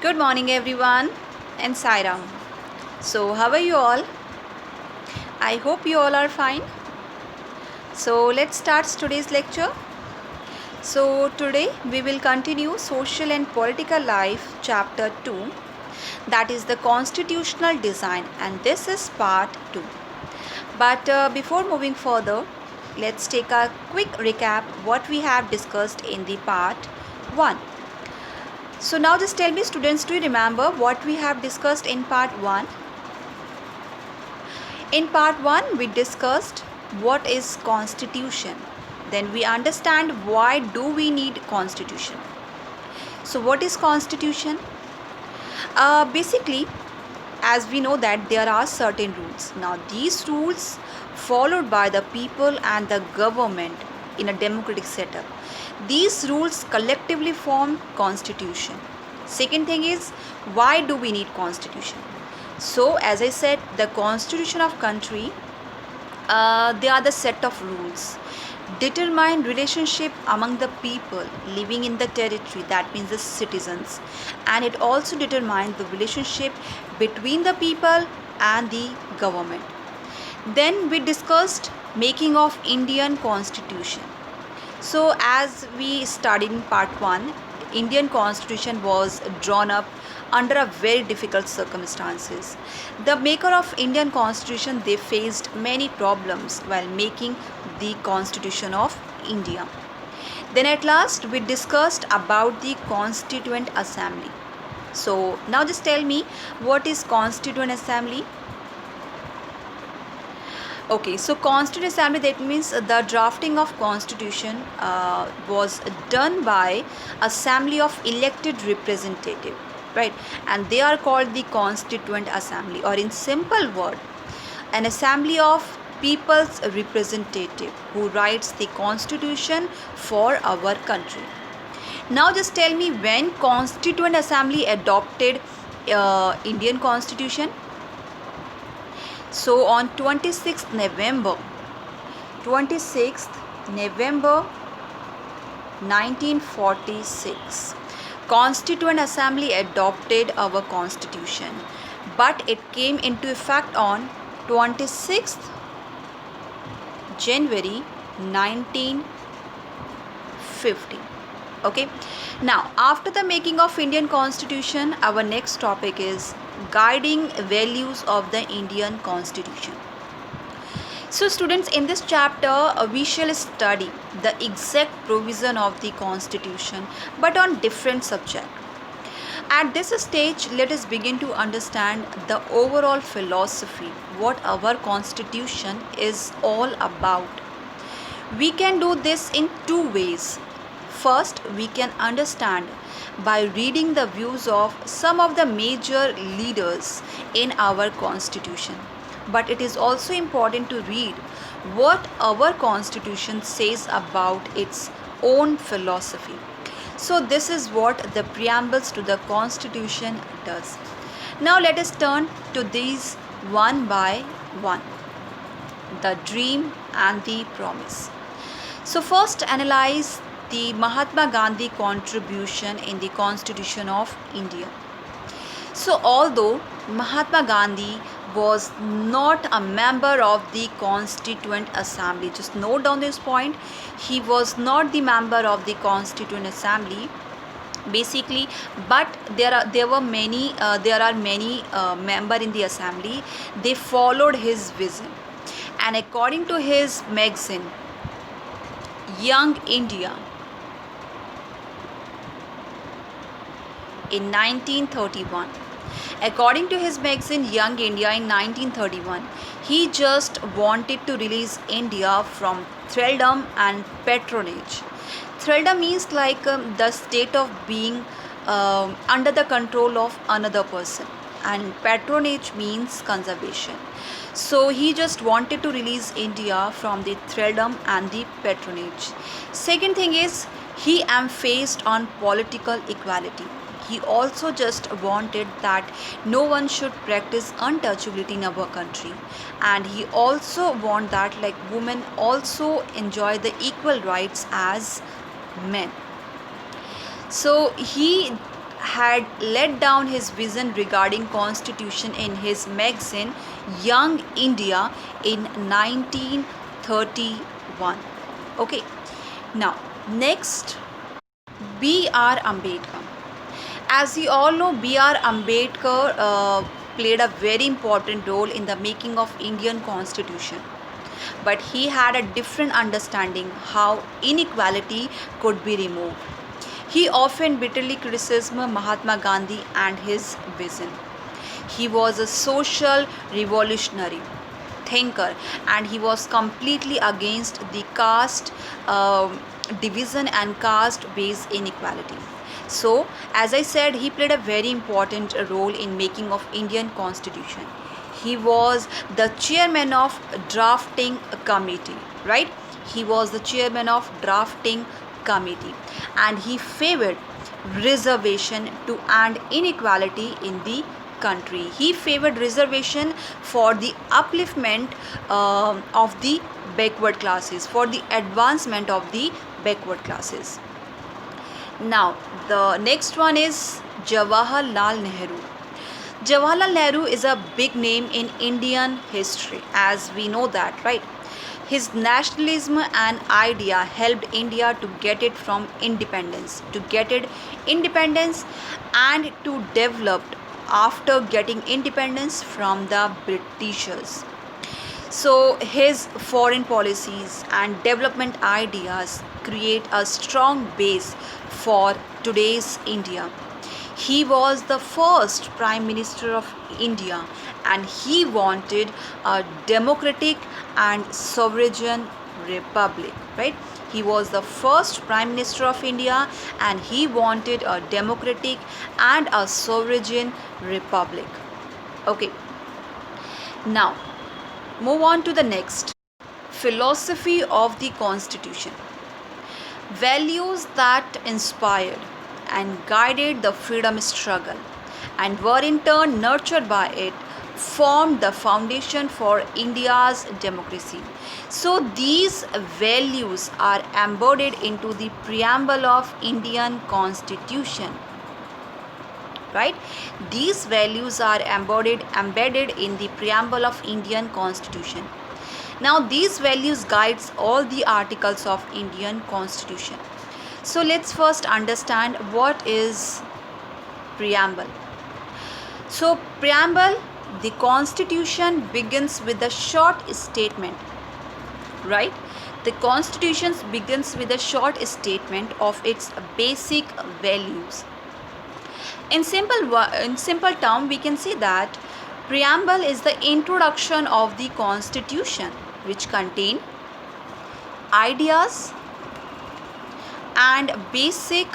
Good morning, everyone, and Sairam. So, how are you all? I hope you all are fine. So, let's start today's lecture. So, today we will continue Social and Political Life, Chapter 2, that is the Constitutional Design, and this is Part 2. But before moving further, let's take a quick recap what we have discussed in the Part 1. So, now just tell me, students, do you remember what we have discussed in Part 1? In part 1 we discussed what is constitution. Then we understand why do we need constitution. So what is constitution? Basically, as we know that there are certain rules. Now these rules followed by the people and the government in a democratic setup. These rules collectively form constitution. Second thing is, why do we need constitution? So as I said, the constitution of country, they are the set of rules determine relationship among the people living in the territory, that means the citizens, and it also determines the relationship between the people and the government. Then we discussed making of Indian constitution. So as we studied in part 1, Indian constitution was drawn up under a very difficult circumstances. The maker of Indian constitution, they faced many problems while making the constitution of India. Then at last we discussed about the Constituent Assembly. So now just tell me, what is Constituent Assembly? Okay, so Constituent Assembly, that means the drafting of constitution was done by assembly of elected representative, right? And they are called the Constituent Assembly, or in simple word, an assembly of people's representative who writes the constitution for our country. Now just tell me, when Constituent Assembly adopted Indian constitution? So on 26th November 1946, Constituent Assembly adopted our constitution, but it came into effect on 26th January 1950. Okay, now after the making of Indian constitution, our next topic is guiding values of the Indian constitution. So students, in this chapter we shall study the exact provision of the constitution, but on different subject. At this stage, let us begin to understand the overall philosophy, what our constitution is all about. We can do this in two ways. First, we can understand by reading the views of some of the major leaders in our constitution. But it is also important to read what our constitution says about its own philosophy. So this is what the preambles to the constitution does. Now let us turn to these one by one. The dream and the promise. So first, analyze the Mahatma Gandhi contribution in the Constitution of India. So although Mahatma Gandhi was not a member of the Constituent Assembly, just note down this point, he was not the member of the Constituent Assembly basically, but there are many member in the assembly. They followed his vision, and according to his magazine Young India in 1931. According to his magazine Young India in 1931, he just wanted to release India from thraldom and patronage. Thraldom means like the state of being under the control of another person, and patronage means conservation. So he just wanted to release India from the thraldom and the patronage. Second thing is, he emphasized on political equality. He also just wanted that no one should practice untouchability in our country, and he also want that like women also enjoy the equal rights as men. So he had laid down his vision regarding constitution in his magazine Young India in 1931. Okay, now next, B.R. Ambedkar. As we all know, B.R. Ambedkar played a very important role in the making of Indian constitution. But he had a different understanding how inequality could be removed. He often bitterly criticized Mahatma Gandhi and his vision. He was a social revolutionary thinker, and he was completely against the caste division and caste based inequality. So, as I said, he played a very important role in making of Indian constitution. He was the chairman of drafting committee, right? He was the chairman of drafting committee, and he favored reservation to end inequality in the country. He favored reservation for the upliftment of the backward classes, for the advancement of the backward classes. Now, the next one is Jawaharlal Nehru. Jawaharlal Nehru is a big name in Indian history, as we know that, right? His nationalism and idea helped India to get it from independence, and to develop after getting independence from the Britishers. So his foreign policies and development ideas create a strong base for today's India. He was the first Prime Minister of India, and he wanted a democratic and sovereign republic, right? He was the first Prime Minister of India, and he wanted a democratic and a sovereign republic. Okay, now move on to the next. Philosophy of the Constitution. Values that inspired and guided the freedom struggle and were in turn nurtured by it formed the foundation for India's democracy. So these values are embodied into the preamble of Indian Constitution. Right? These values are embedded in the preamble of Indian Constitution. Now these values guides all the articles of Indian Constitution. So let's first understand what is preamble. So preamble, the Constitution begins with a short statement, right? The Constitution begins with a short statement of its basic values. In simple term, we can say that preamble is the introduction of the Constitution, which contain ideas and basic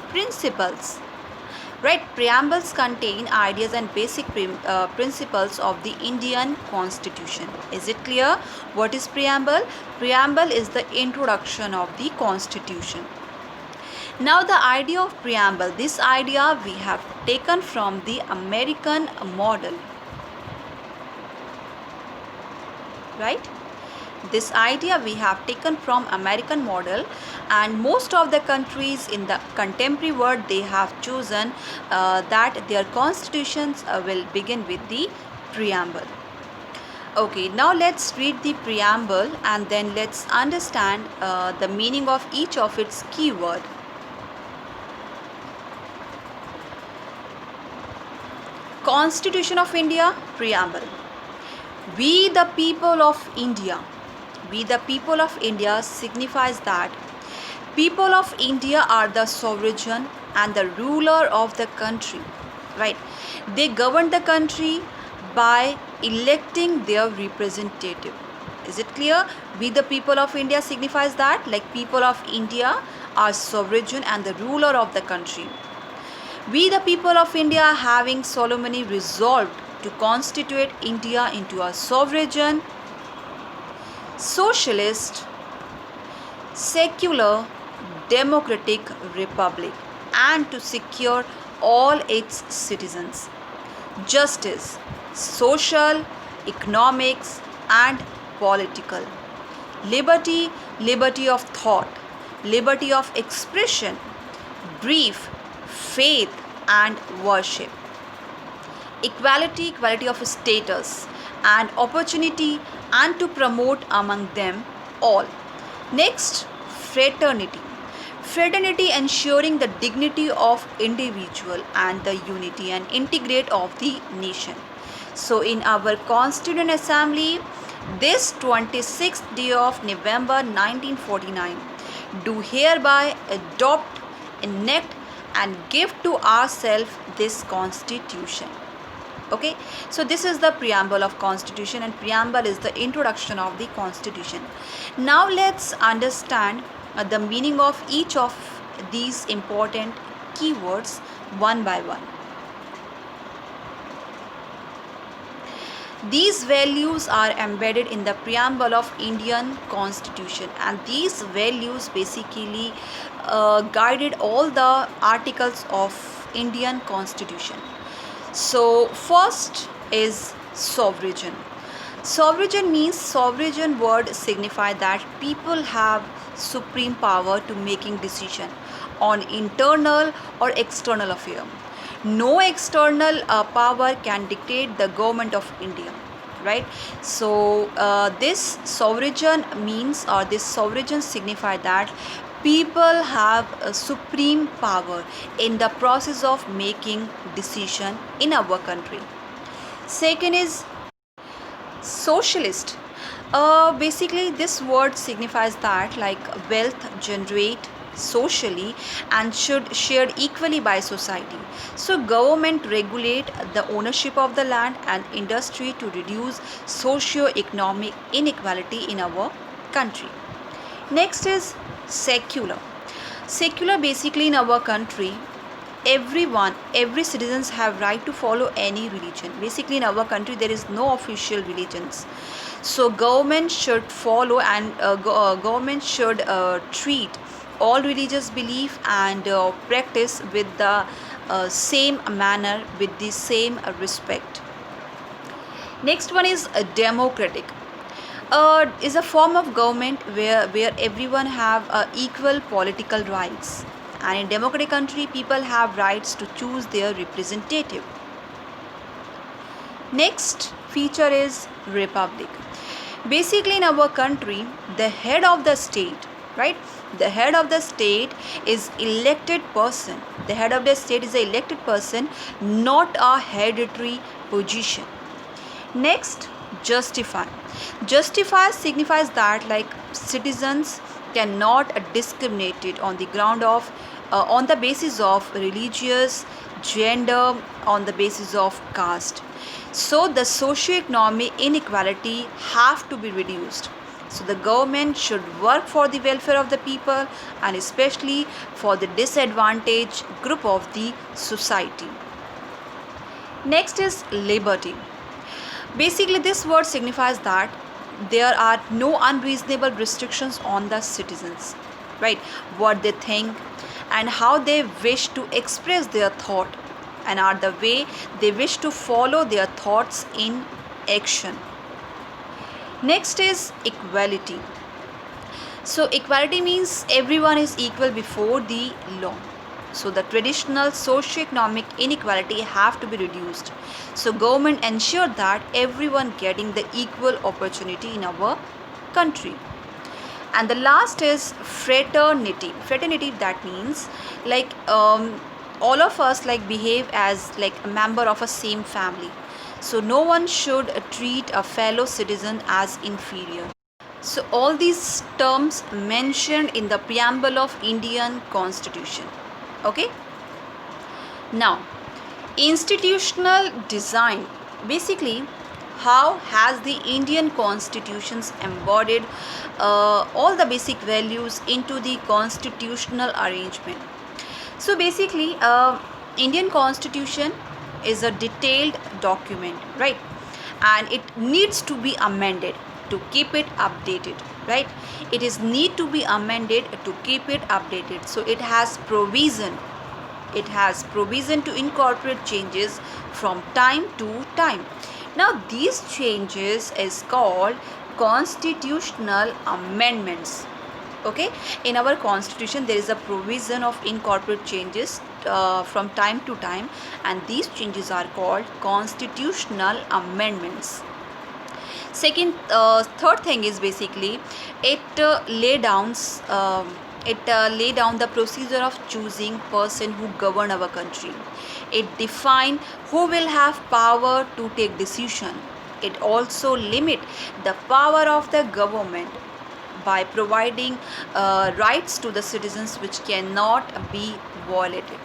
principles. Right? Preambles contain ideas and basic principles of the Indian Constitution. Is it clear? What is preamble? Preamble is the introduction of the Constitution. Now the idea of preamble, this idea we have taken from the American model. Right? This idea we have taken from American model, and most of the countries in the contemporary world, they have chosen that their constitutions will begin with the preamble. Okay, now let's read the preamble and then let's understand the meaning of each of its keyword. Constitution of India, preamble. We the people of India. We the people of India signifies that people of India are the sovereign and the ruler of the country, right? They govern the country by electing their representative. Is it clear? We the people of India signifies that, like, people of India are sovereign and the ruler of the country. We the people of India having solemnly resolved to constitute India into a sovereign, socialist, secular, democratic republic, and to secure all its citizens justice, social, economics, and political liberty, liberty of thought, liberty of expression, belief, faith, and worship. Equality of status and opportunity, and to promote among them all. Next, fraternity ensuring the dignity of individual and the unity and integrate of the nation. So in our Constituent Assembly, this 26th day of November 1949, do hereby adopt, enact and give to ourselves this constitution. Okay, so this is the preamble of constitution, and preamble is the introduction of the constitution. Now let's understand the meaning of each of these important keywords one by one. These values are embedded in the preamble of Indian Constitution, and these values basically guided all the articles of Indian Constitution. So first is sovereign. Sovereign means, sovereign word signify that people have supreme power to making decision on internal or external affair. No external power can dictate the government of India, right? So this sovereign means, or this sovereign signify that people have a supreme power in the process of making decision in our country. Second is socialist. Basically this word signifies that like wealth generate socially and should shared equally by society. So government regulate the ownership of the land and industry to reduce socio-economic inequality in our country. Next is secular. Secular basically in our country, every citizens have right to follow any religion. Basically in our country there is no official religions. So government should follow and government should treat all religious belief and practice with the same manner, with the same respect. Next one is democratic. Is a form of government where everyone have equal political rights, and in democratic country people have rights to choose their representative. Next feature is republic. Basically in our country the head of the state, right, the head of the state is elected person. The head of the state is an elected person, not a hereditary position. Next, justify. Justify signifies that like citizens cannot discriminated on the ground of on the basis of religious, gender, on the basis of caste. So the socio-economic inequality have to be reduced. So the government should work for the welfare of the people and especially for the disadvantaged group of the society. Next is liberty. Basically this word signifies that there are no unreasonable restrictions on the citizens, right, what they think and how they wish to express their thought, and are the way they wish to follow their thoughts in action. Next is equality. So equality means everyone is equal before the law. So the traditional socio-economic inequality have to be reduced. So government ensure that everyone getting the equal opportunity in our country. And the last is fraternity. Fraternity, that means like all of us like behave as like a member of a same family. So no one should treat a fellow citizen as inferior. So all these terms mentioned in the preamble of Indian Constitution. Okay. Now, institutional design. Basically, how has the Indian Constitutions embodied all the basic values into the constitutional arrangement? So basically, Indian Constitution is a detailed document, right, and it needs to be amended to keep it updated, right. It is need to be amended to keep it updated. So it has provision to incorporate changes from time to time. Now these changes is called constitutional amendments. Okay, in our constitution there is a provision of incorporate changes from time to time, and these changes are called constitutional amendments. Third thing is basically it lay down the procedure of choosing person who govern our country. It define who will have power to take decision. It also limit the power of the government by providing rights to the citizens which cannot be violated.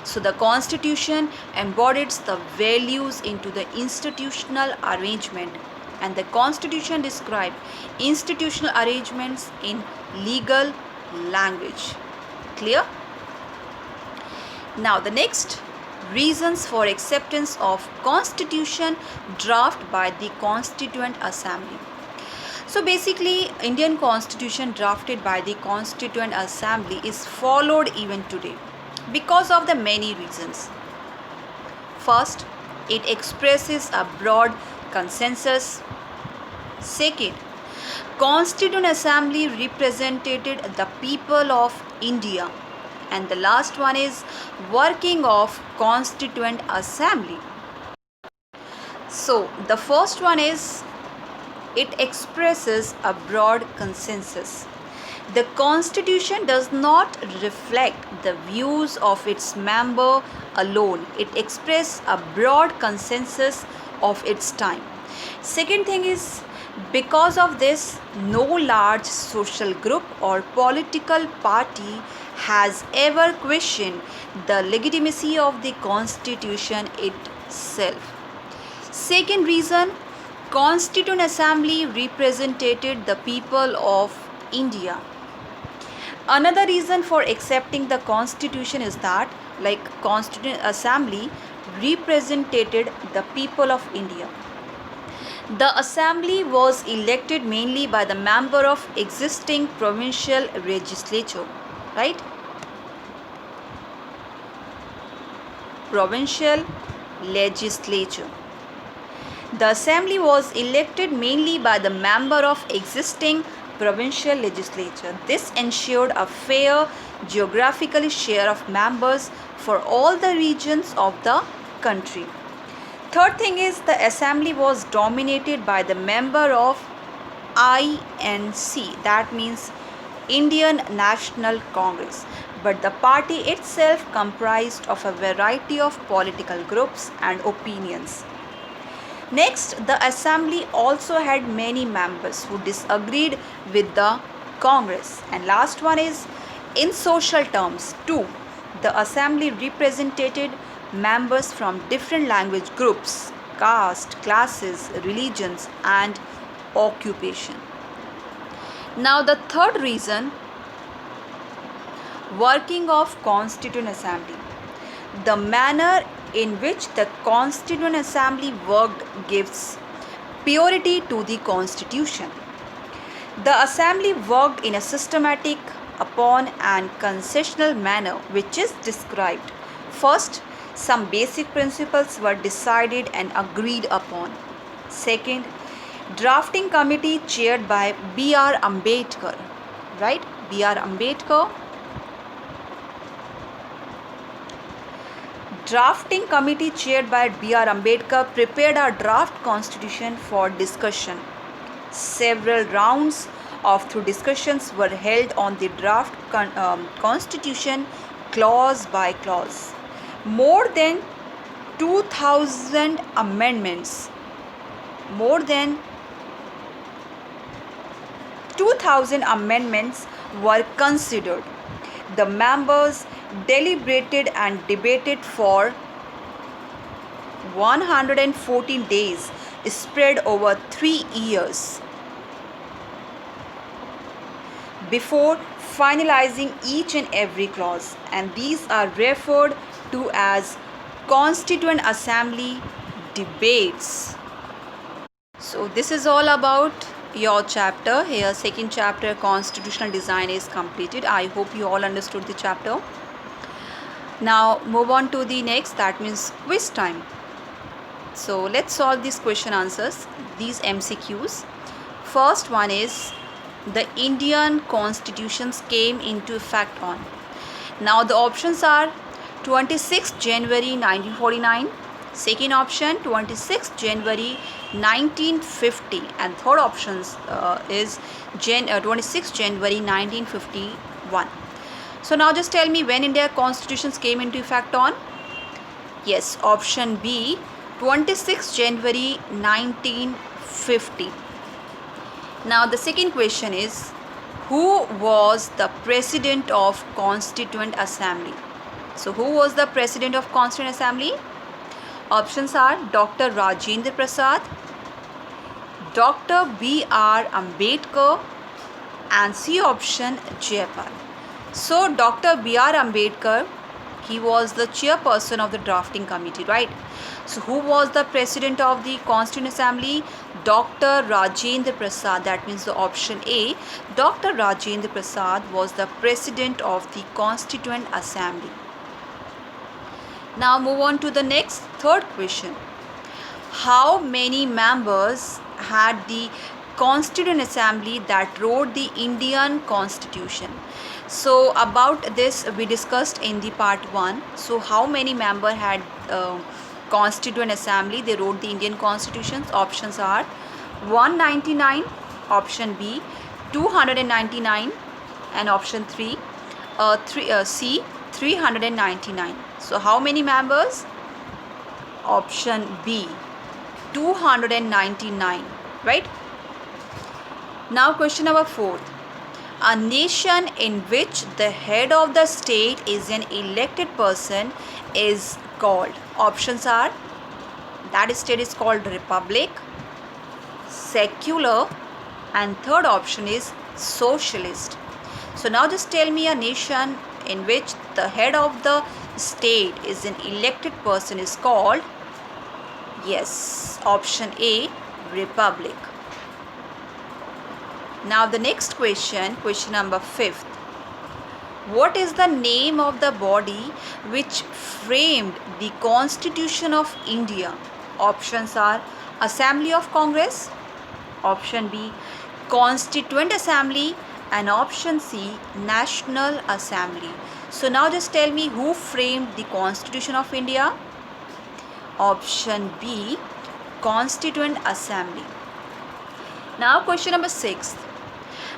So the constitution embodies the values into the institutional arrangement, and the constitution describes institutional arrangements in legal language. Clear? Now the next, reasons for acceptance of constitution draft by the Constituent Assembly. So basically, Indian Constitution drafted by the Constituent Assembly is followed even today because of the many reasons. First, it expresses a broad consensus. Second, Constituent Assembly represented the people of India. And the last one is working of Constituent Assembly. So the first one is it expresses a broad consensus. The Constitution does not reflect the views of its member alone. It expresses a broad consensus of its time. Second thing is, because of this, no large social group or political party has ever questioned the legitimacy of the Constitution itself. Second reason, Constituent Assembly represented the people of India. Another reason for accepting the Constitution is that, like, Constituent Assembly represented the people of India. The assembly was elected mainly by the member of existing provincial legislature, right? Provincial legislature. The assembly was elected mainly by the member of existing provincial legislature. This ensured a fair geographical share of members for all the regions of the country. Third thing is, the assembly was dominated by the member of INC, that means Indian National Congress, but the party itself comprised of a variety of political groups and opinions. Next, the assembly also had many members who disagreed with the Congress. And last one is, in social terms too, the assembly represented members from different language groups, caste, classes, religions, and occupation. Now the third reason, working of Constituent Assembly. The manner in which the Constituent Assembly worked gives purity to the Constitution. The Assembly worked in a systematic, upon and concessional manner which is described. First, some basic principles were decided and agreed upon. Second, drafting committee chaired by B.R. Ambedkar, right? B.R. Ambedkar. Drafting committee chaired by B.R. Ambedkar prepared a draft constitution for discussion. Several rounds of through discussions were held on the draft constitution clause by clause. More than 2,000 amendments. More than 2,000 amendments were considered. The members deliberated and debated for 114 days, spread over 3 years, before finalizing each and every clause, and these are referred to as Constituent Assembly debates. So this is all about your chapter. Here second chapter, constitutional design, is completed. I hope you all understood the chapter. Now move on to the next, that means quiz time. So let's solve these question answers, these MCQs. First one is, the Indian constitutions came into effect on. Now the options are 26th January 1949. Second option, 26th January 1950. And third option is 26th January 1951. So now just tell me when India constitutions came into effect on. Yes, option B, 26th January 1950. Now the second question is, who was the President of Constituent Assembly? So who was the President of Constituent Assembly? Options are Dr. Rajendra Prasad, Dr. B.R. Ambedkar, and C option Jayapal. So Dr. B.R. Ambedkar, he was the chairperson of the drafting committee, right? So who was the President of the Constituent Assembly? Dr. Rajendra Prasad. That means the option A, Dr. Rajendra Prasad was the President of the Constituent Assembly. Now move on to the next, third question. How many members had the Constituent Assembly that wrote the Indian Constitution? So about this we discussed in the part 1. So how many members had Constituent Assembly, they wrote the Indian Constitutions? Options are 199, option B 299, and option C 399. So how many members? Option B 299, right? Now question number 4. A nation in which the head of the state is an elected person is called. Options are, that state is called republic, secular, and third option is socialist. So now just tell me a nation in which the head of the state is an elected person is called. Yes, option A, republic. Now the next question, question number 5th. What is the name of the body which framed the Constitution of India? Options are Assembly of Congress, option B, Constituent Assembly, and option C, National Assembly. So now just tell me who framed the Constitution of India. Option B, Constituent Assembly. Now question number 6.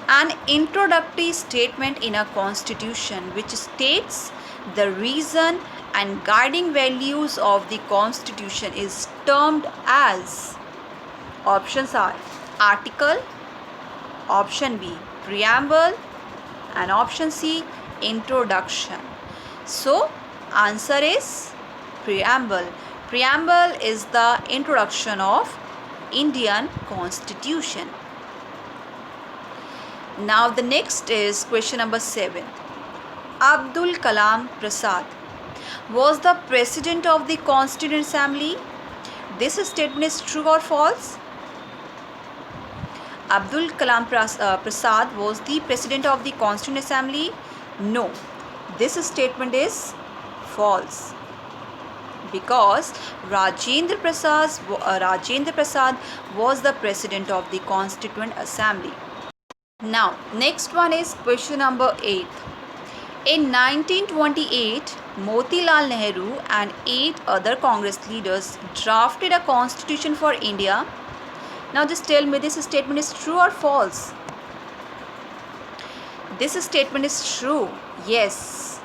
An introductory statement in a constitution which states the reason and guiding values of the constitution is termed as. Options are article, option B, preamble, and option C, introduction. So answer is preamble. Preamble is the introduction of Indian Constitution. Now the next is question number 7. Abdul Kalam Prasad was the President of the Constituent Assembly. This statement is true or false? Abdul Kalam Prasad was the President of the Constituent Assembly. No, this statement is false, because Rajendra Prasad was the President of the Constituent Assembly. Now next one is question number 8. In 1928, Motilal Nehru and 8 other Congress leaders drafted a constitution for India. Now just tell me, this statement is true or false? This statement is true. Yes.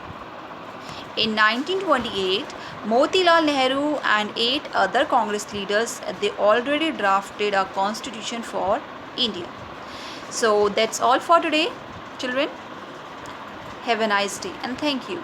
In 1928, Motilal Nehru and 8 other Congress leaders, they already drafted a constitution for India. So that's all for today, children. Have a nice day and thank you.